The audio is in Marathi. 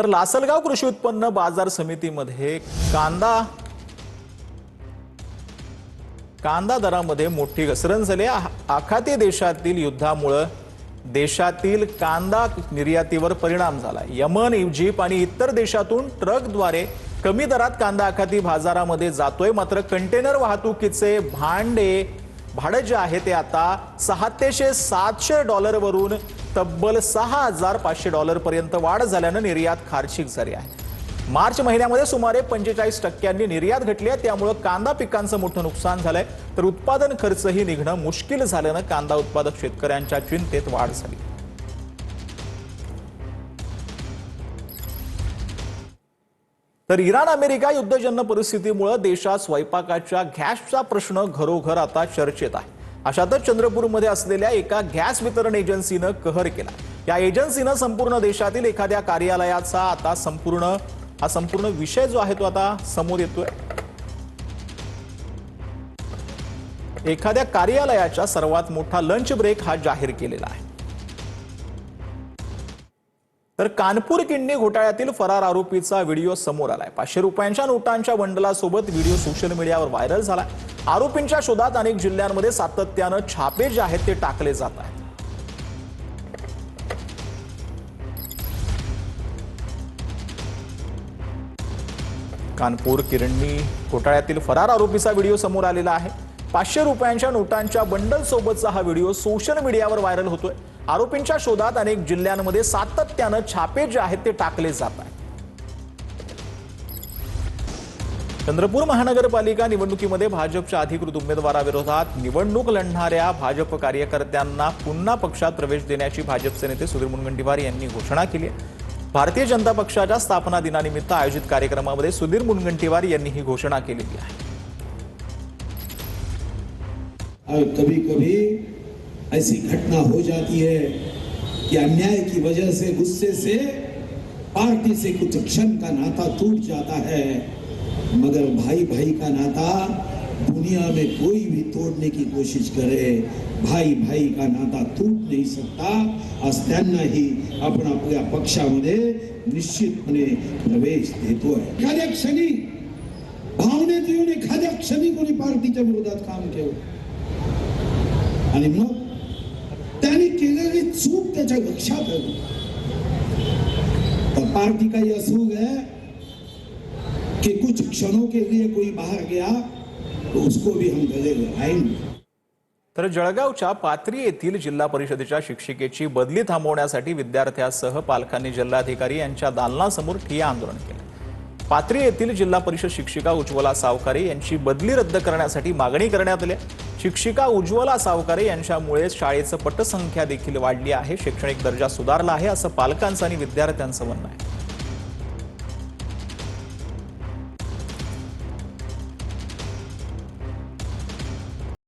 तर लासलगाव कृषी उत्पन्न बाजार समितीमध्ये कांदा दरामध्ये मोठी घसरण झाली। आखाती देशातील युद्धामुळे देशातील कांदा निर्यातीवर परिणाम झाला। यमन, इजिप्त आणि इतर देशातून ट्रकद्वारे कमी दरात कांदा आखाती बाजारामध्ये जातोय। मात्र कंटेनर वाहतुकीचे भाडे जे आहे ते आता $600-700 वरून तब्बल $6,500 पर्यंत वाढ झाल्याने निर्यात खर्चिक झाली आहे। मार्च महिन्यामध्ये सुमारे 45% निर्यात घटली आहे। त्यामुळे कांदा पिकांचं मोठं नुकसान झालंय, तर उत्पादन खर्चही निघणं मुश्किल झाल्याने कांदा उत्पादक शेतकऱ्यांच्या चिंतेत वाढ झाली। तर इराण अमेरिका युद्धजन्य परिस्थितीमुळे देशात स्वयंपाकाच्या गॅसचा प्रश्न घरोघर आता चर्चेत आहे। अशातच चंद्रपूरमध्ये असलेल्या एका गॅस वितरण एजन्सीने कहर केला। या एजन्सीने संपूर्ण देशातील एखाद्या कार्यालयाचा आता संपूर्ण विषय जो आहे तो आता समोर येतोय। एखाद्या कार्यालयाचा सर्वात मोठा लंच ब्रेक हा जाहीर केलेला आहे। तर कानपूर किडनी घोटाळ्यातील फरार आरोपीचा व्हिडिओ समोर आलाय। 500 रुपयांच्या नोटांच्या बंडलासोबत व्हिडिओ सोशल मीडियावर व्हायरल झाला। आरोपींच्या शोधात अनेक जिल्ह्यांमध्ये सातत्याने छापे जे आहेत ते टाकले जात आहेत। कानपूर किडनी घोटाळ्यातील फरार आरोपीचा व्हिडिओ समोर आलेला आहे। 500 रुपयांच्या नोटांच्या बंडल सोबतचा हा व्हिडिओ सोशल मीडियावर व्हायरल होतोय। आरोपींच्या शोधात अनेक जिल्ह्यांमध्ये सातत्याने छापे जे आहेत ते टाकले जात आहेत। चंद्रपूर महानगरपालिका निवडणुकीमध्ये भाजपच्या अधिकृत उमेदवाराविरोधात निवडणूक लढणाऱ्या भाजप कार्यकर्त्यांना पुन्हा पक्षात प्रवेश देण्याची भाजपचे नेते सुधीर मुनगंटीवार यांनी घोषणा केली आहे। भारतीय जनता पक्षाच्या स्थापना दिनानिमित्त आयोजित कार्यक्रमामध्ये सुधीर मुनगंटीवार यांनी ही घोषणा केलेली आहे। कभी कभी ऐसी घटना हो जाती है कि अन्याय की वजह से, गुस्से से पार्टी से कुछ क्षण का नाता टूट जाता है, मगर भाई भाई का नाता दुनिया में कोई भी तोड़ने की कोशिश करे, भाई भाई का नाता टूट नहीं सकता। आज त्यांनाही आपण आपल्या पक्षामध्ये निश्चितपणे प्रवेश देतोय। एखाद्या क्षणी भावनेत येऊन एखाद्या क्षणी कोणी पार्टीच्या विरोधात काम केलं आणि मग त्यांनी केलेली चूक त्याच्या लक्षात आली तो पार्टी का यह असलूब है कि कुछ क्षणों के लिए कोई बाहर गया तो उसको भी हम गले लगाएंगे। तर जळगावच्या पाथरी येथील जिल्हा परिषदेच्या शिक्षिकेची बदली थांबवण्यासाठी विद्यार्थ्यांसह पालकांनी जिल्हाधिकारी यांच्या दालनासमोर ठिय्या आंदोलन केले। पाथरी येथील जिल्हा परिषद शिक्षिका उज्ज्वला सावकारे यांची बदली रद्द करण्यासाठी मागणी करण्यात आली। शिक्षिका उज्ज्वला सावकारे यांच्यामुळे शाळेचं पटसंख्या देखील वाढली आहे, शैक्षणिक दर्जा सुधारला आहे असं पालकांचं आणि विद्यार्थ्यांचं म्हणणं आहे।